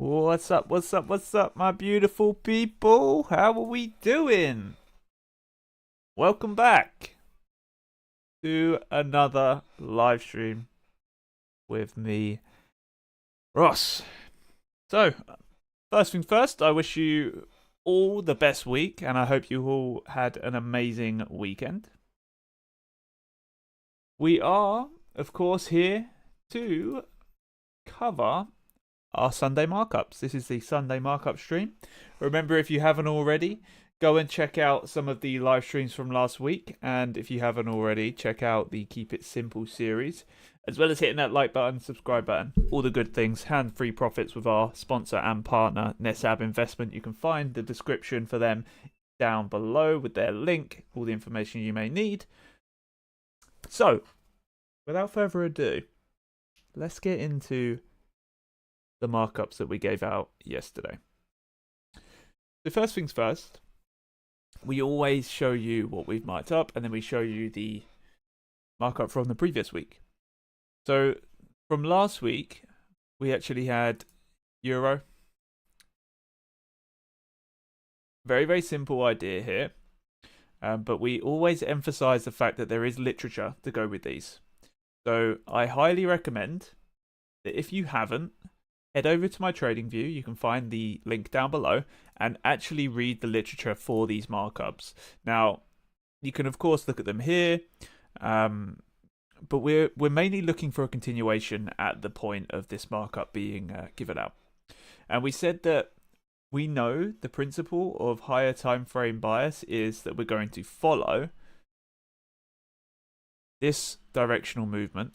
What's up, what's up, my beautiful people? How are we doing? Welcome back to another live stream with me, Ross. So, first things first, I wish you all the best week, and I hope you all had an amazing weekend. We are, of course, here to cover our Sunday markups. This is the Sunday markup stream. Remember, if you haven't already, go and check out some of the live streams from last week. And if you haven't already, check out the Keep It Simple series, as well as hitting that like button, subscribe button, all the good things. Hand-free profits with our sponsor and partner, NetSab Investment. You can find the description for them down below with their link, all the information you may need. So, without further ado, let's get into the markups that we gave out yesterday. So first things first, we always show you what we've marked up, and then we show you the markup from the previous week. So from last week, we actually had euro. Very, very simple idea here. But we always emphasize the fact that there is literature to go with these. So I highly recommend that if you haven't, head over to my trading view. You can find the link down below and actually read the literature for these markups. Now, you can of course look at them here, but we're mainly looking for a continuation at the point of this markup being given out. And we said that we know the principle of higher time frame bias is that we're going to follow this directional movement,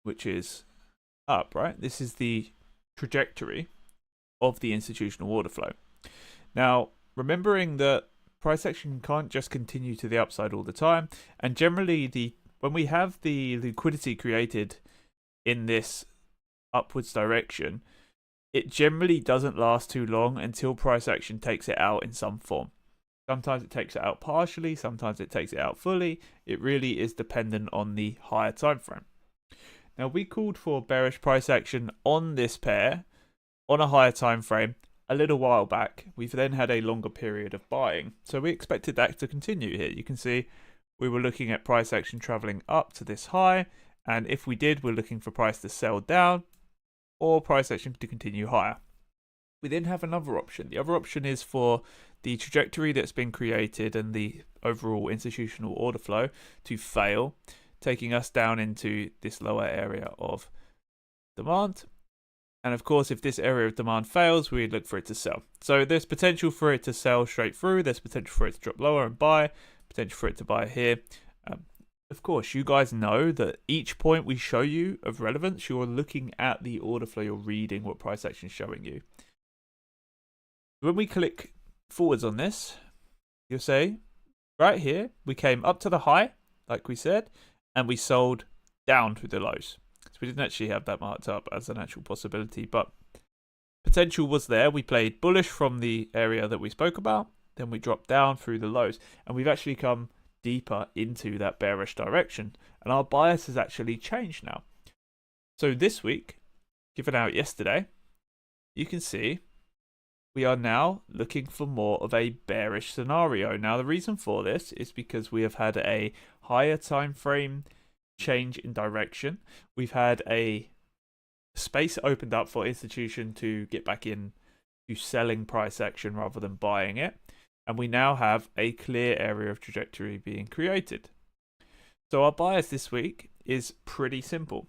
which is up, right? This is the trajectory of the institutional order flow. Now, remembering that price action can't just continue to the upside all the time, and generally when we have the liquidity created in this upwards direction, it generally doesn't last too long until price action takes it out in some form. Sometimes it takes it out partially, sometimes it takes it out fully. It really is dependent on the higher time frame. Now, we called for bearish price action on this pair on a higher time frame a little while back. We've then had a longer period of buying, so we expected that to continue here. You can see we were looking at price action traveling up to this high, and if we did, we're looking for price to sell down or price action to continue higher. We then have another option. The other option is for the trajectory that's been created and the overall institutional order flow to fail, taking us down into this lower area of demand. And of course, if this area of demand fails, we look for it to sell. So there's potential for it to sell straight through. There's potential for it to drop lower and buy. Potential for it to buy here. Of course, you guys know that each point we show you of relevance, you're looking at the order flow, you're reading what price action is showing you. When we click forwards on this, you'll say, right here, we came up to the high, like we said, and we sold down through the lows. So we didn't actually have that marked up as an actual possibility, but potential was there. We played bullish from the area that we spoke about, then we dropped down through the lows, and we've actually come deeper into that bearish direction, and our bias has actually changed now. So this week, given out yesterday, you can see we are now looking for more of a bearish scenario. Now, the reason for this is because we have had a higher time frame change in direction. We've had a space opened up for institution to get back in to selling price action rather than buying it. And we now have a clear area of trajectory being created. So our bias this week is pretty simple.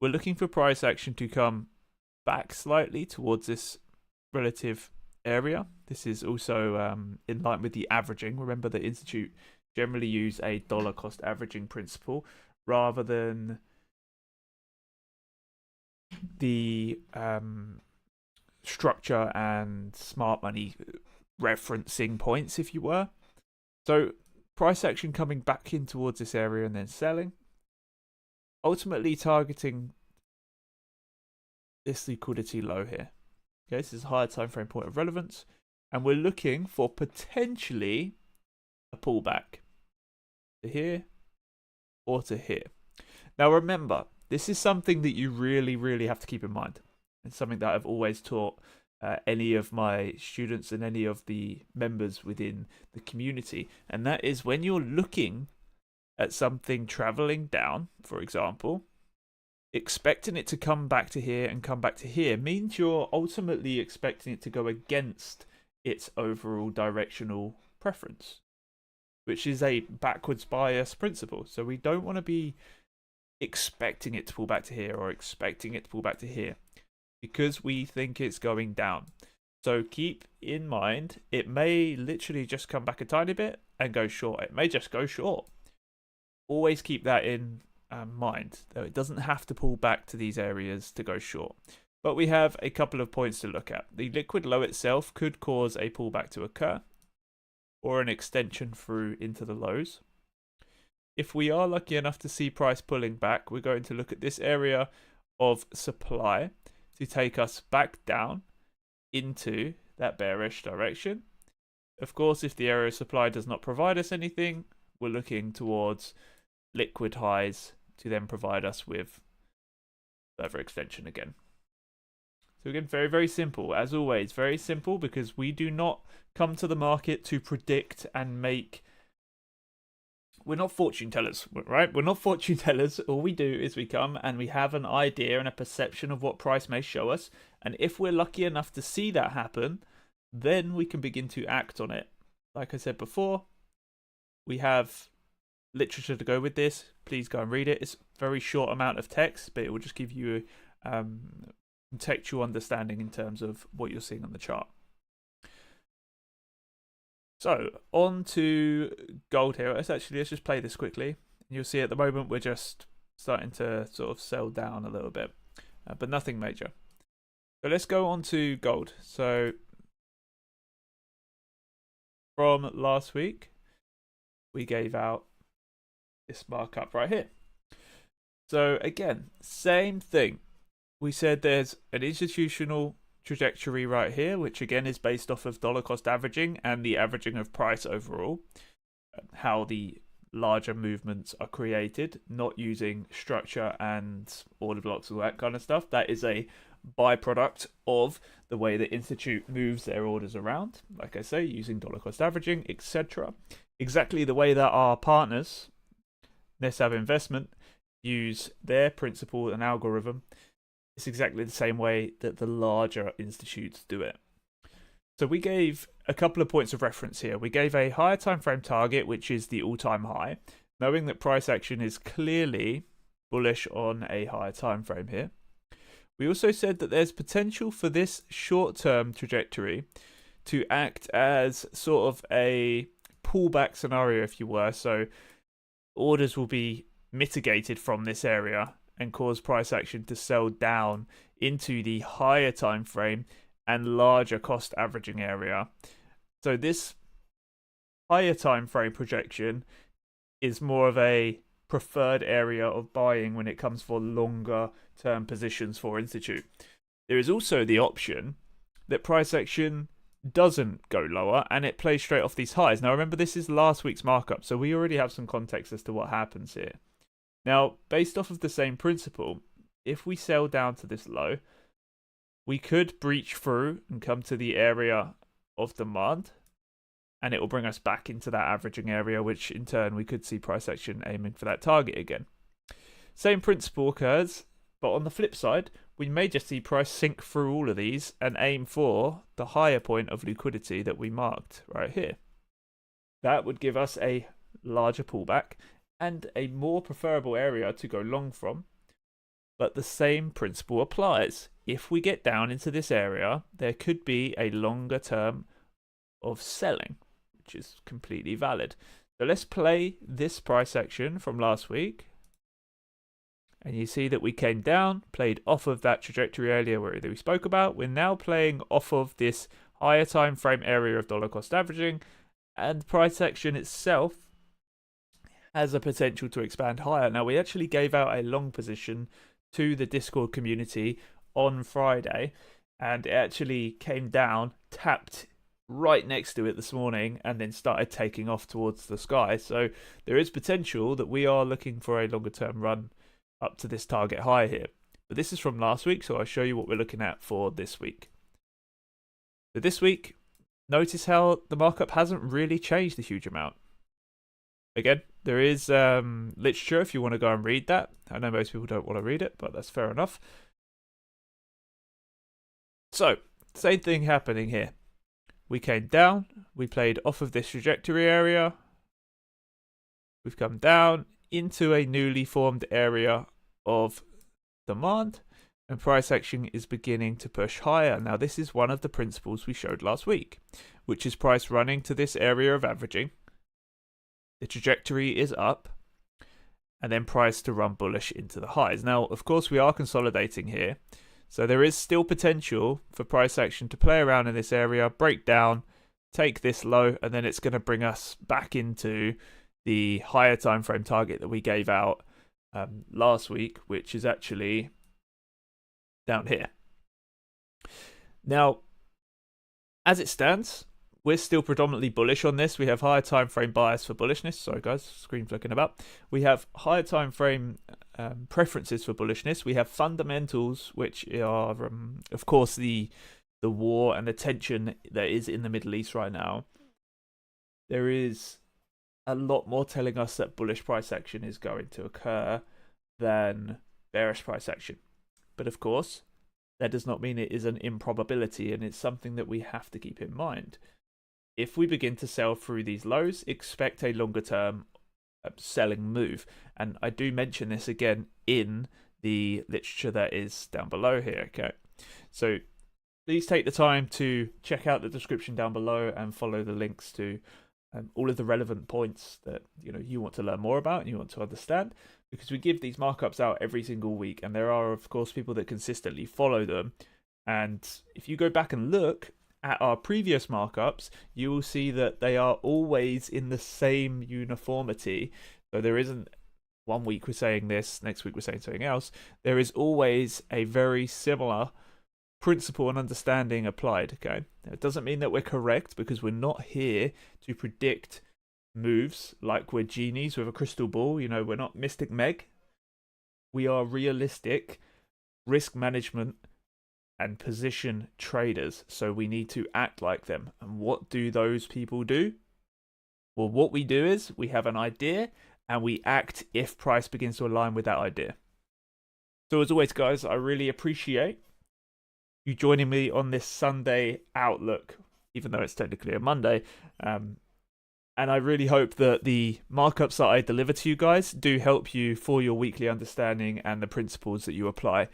We're looking for price action to come back slightly towards this relative area. This is also in line with the averaging. Remember, the Institute generally use a dollar cost averaging principle rather than the structure and smart money referencing points, if you were. So price action coming back in towards this area and then selling, ultimately targeting this liquidity low here. Okay, this is a higher time frame point of relevance, and we're looking for potentially a pullback to here or to here. Now remember, this is something that you really have to keep in mind. It's something that I've always taught any of my students and any of the members within the community, and that is when you're looking at something traveling down, for example, expecting it to come back to here and come back to here means you're ultimately expecting it to go against its overall directional preference, which is a backwards bias principle. So we don't want to be expecting it to pull back to here or expecting it to pull back to here because we think it's going down. So keep in mind, it may literally just come back a tiny bit and go short. It may just go short. Always keep that in mind, though it doesn't have to pull back to these areas to go short. But we have a couple of points to look at. The liquid low itself could cause a pullback to occur or an extension through into the lows. If we are lucky enough to see price pulling back, we're going to look at this area of supply to take us back down into that bearish direction. Of course, if the area of supply does not provide us anything, we're looking towards liquid highs to then provide us with further extension again. So again, very, very simple. As always, very simple, because we do not come to the market to predict and make... We're not fortune tellers, right? We're not fortune tellers. All we do is we come and we have an idea and a perception of what price may show us. And if we're lucky enough to see that happen, then we can begin to act on it. Like I said before, we have literature to go with this. Please go and read it. It's a very short amount of text, but it will just give you contextual understanding in terms of what you're seeing on the chart. So on to gold here. Let's just play this quickly. You'll see at the moment we're just starting to sort of sell down a little bit, but nothing major. So let's go on to gold. So from last week, we gave out this markup right here. So again, same thing. We said there's an institutional trajectory right here, which again is based off of dollar cost averaging and the averaging of price overall, how the larger movements are created, not using structure and order blocks, all that kind of stuff. That is a byproduct of the way the institute moves their orders around, like I say, using dollar cost averaging, etc. Exactly the way that our partners, NESAB Investment, use their principle and algorithm. It's exactly the same way that the larger institutes do it. So we gave a couple of points of reference here. We gave a higher time frame target, which is the all-time high, knowing that price action is clearly bullish on a higher time frame here. We also said that there's potential for this short-term trajectory to act as sort of a pullback scenario, if you were. So orders will be mitigated from this area and cause price action to sell down into the higher time frame and larger cost averaging area. So this higher time frame projection is more of a preferred area of buying when it comes for longer term positions for institute. There is also the option that price action doesn't go lower and it plays straight off these highs. Now remember, this is last week's markup, so we already have some context as to what happens here. Now, based off of the same principle, if we sell down to this low, we could breach through and come to the area of demand, and it will bring us back into that averaging area, which in turn we could see price action aiming for that target again. Same principle occurs, but on the flip side, we may just see price sink through all of these and aim for the higher point of liquidity that we marked right here. That would give us a larger pullback and a more preferable area to go long from. But the same principle applies. If we get down into this area, there could be a longer term of selling, which is completely valid. So let's play this price action from last week. And you see that we came down, played off of that trajectory earlier where we spoke about. We're now playing off of this higher time frame area of dollar cost averaging, and price action itself has a potential to expand higher. Now, we actually gave out a long position to the Discord community on Friday, and it actually came down, tapped right next to it this morning, and then started taking off towards the sky. So there is potential that we are looking for a longer term run up to this target high here. But this is from last week, so I'll show you what we're looking at for this week. So this week, notice how the markup hasn't really changed a huge amount. Again, there is literature if you want to go and read that. I know most people don't want to read it, but that's fair enough. So, same thing happening here. We came down, we played off of this trajectory area. We've come down into a newly formed area of demand, and price action is beginning to push higher. Now, this is one of the principles we showed last week, which is price running to this area of averaging. The trajectory is up, and then price to run bullish into the highs. Now, of course, we are consolidating here, so there is still potential for price action to play around in this area, break down, take this low, and then it's going to bring us back into the higher time frame target that we gave out last week, which is actually down here. Now, as it stands, we're still predominantly bullish on this. We have higher time frame bias for bullishness. Sorry guys, screen flicking about. We have higher time frame preferences for bullishness. We have fundamentals, which are, of course, the war and the tension that is in the Middle East right now. There is a lot more telling us that bullish price action is going to occur than bearish price action. But of course, that does not mean it is an improbability, and it's something that we have to keep in mind. If we begin to sell through these lows, expect a longer term selling move. And I do mention this again in the literature that is down below here, okay? So please take the time to check out the description down below and follow the links to all of the relevant points that you want to learn more about and you want to understand, because we give these markups out every single week, and there are of course people that consistently follow them. And if you go back and look at our previous markups, you will see that they are always in the same uniformity. So there isn't one week we're saying this, next week we're saying something else. There is always a very similar principle and understanding applied, okay? Now, it doesn't mean that we're correct, because we're not here to predict moves like we're genies with a crystal ball. We're not Mystic Meg. We are realistic risk management and position traders, so we need to act like them. And what do those people do? Well, what we do is we have an idea and we act if price begins to align with that idea. So as always guys, I really appreciate you joining me on this Sunday outlook, even though it's technically a Monday. And I really hope that the markups that I deliver to you guys do help you for your weekly understanding and the principles that you apply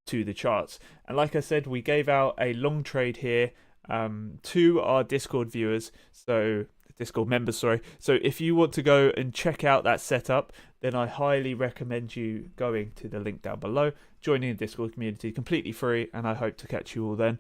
to the charts. And like I said, we gave out a long trade here to our Discord viewers, so Discord members, sorry. So if you want to go and check out that setup, then I highly recommend you going to the link down below, joining the Discord community, completely free, and I hope to catch you all then.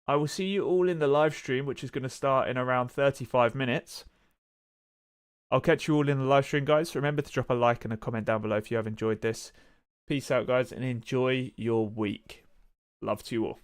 I will see you all in the live stream, which is going to start in around 35 minutes. I'll catch you all in the live stream, guys. Remember to drop a like and a comment down below if you have enjoyed this. Peace out, guys, and enjoy your week. Love to you all.